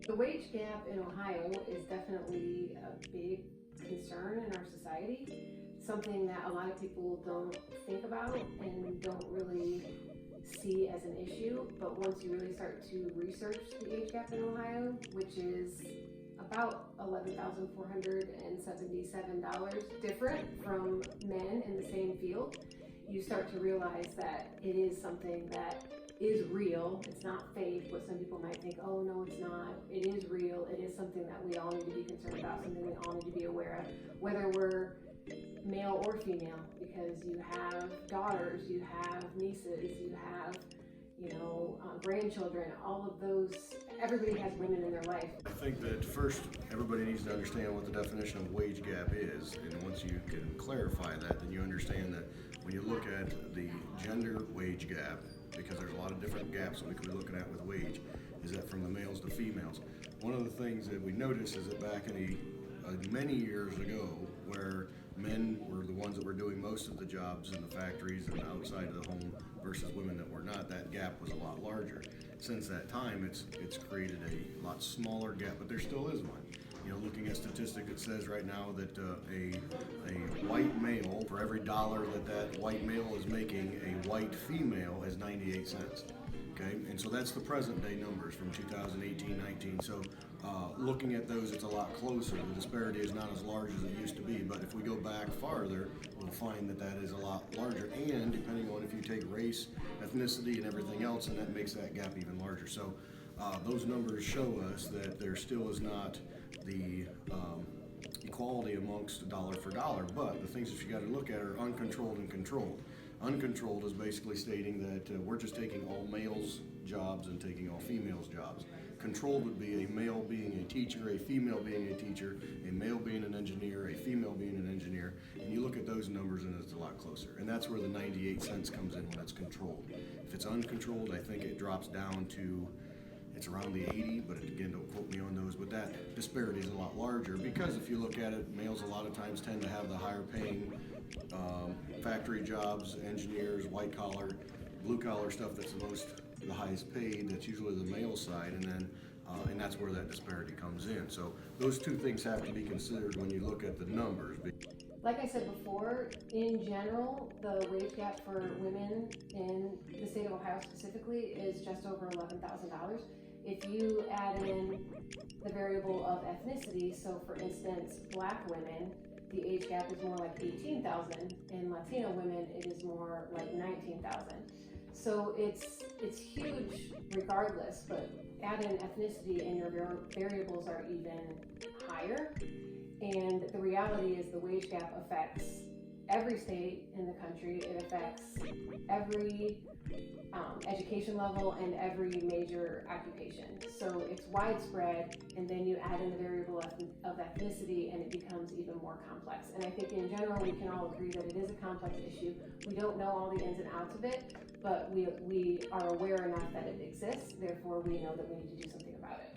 The wage gap in Ohio is definitely a big concern in our society, something that a lot of people don't think about and don't really see as an issue. But once you really start to research the age gap in Ohio, which is about $11,477 different from men in the same field, you start to realize that it is something that is real. It's not fake, what some people might think, oh no, it's not. It is real. It is something that we all need to be concerned about, something we all need to be aware of, whether we're male or female, because you have daughters, you have nieces, you have, grandchildren, all of those. Everybody has women in their life. I think that first everybody needs to understand what the definition of wage gap is, and once you can clarify that, then you understand that when you look at the gender wage gap, because there's a lot of different gaps that we could be looking at with wage, is that from the males to females. One of the things that we noticed is that back in many years ago, where men were the ones that were doing most of the jobs in the factories and outside of the home versus women that were not, that gap was a lot larger. Since that time, it's created a lot smaller gap, but there still is one. Looking at statistics, it says right now that a white male, for every dollar that white male is making, a white female is 98 cents. Okay, and so that's the present day numbers from 2018-19. So looking at those, it's a lot closer. The disparity is not as large as it used to be, but if we go back farther, we'll find that is a lot larger, and depending on if you take race, ethnicity, and everything else, and that makes that gap even larger. So those numbers show us that there still is not the equality amongst dollar for dollar, but the things that you got to look at are uncontrolled and controlled. Uncontrolled is basically stating that we're just taking all males' jobs and taking all females' jobs. Controlled would be a male being a teacher, a female being a teacher, a male being an engineer, a female being an engineer, and you look at those numbers and it's a lot closer. And that's where the 98 cents comes in when it's controlled. If it's uncontrolled, I think it drops down to, it's around the 80, but again, don't quote me on those, but that disparity is a lot larger because if you look at it, males a lot of times tend to have the higher paying factory jobs, engineers, white collar, blue collar stuff that's the highest paid. That's usually the male side, and that's where that disparity comes in. So those two things have to be considered when you look at the numbers. Like I said before, in general, the wage gap for women in the state of Ohio specifically is just over $11,000. If you add in the variable of ethnicity, so for instance, Black women, the age gap is more like 18,000. In Latino women, it is more like 19,000. So it's huge regardless, but add in ethnicity and your variables are even higher. And the reality is the wage gap affects every state in the country. It affects every education level and every major occupation. So it's widespread, and then you add in the variable of ethnicity and it becomes even more complex. And I think in general we can all agree that it is a complex issue. We don't know all the ins and outs of it, but we are aware enough that it exists, therefore we know that we need to do something about it.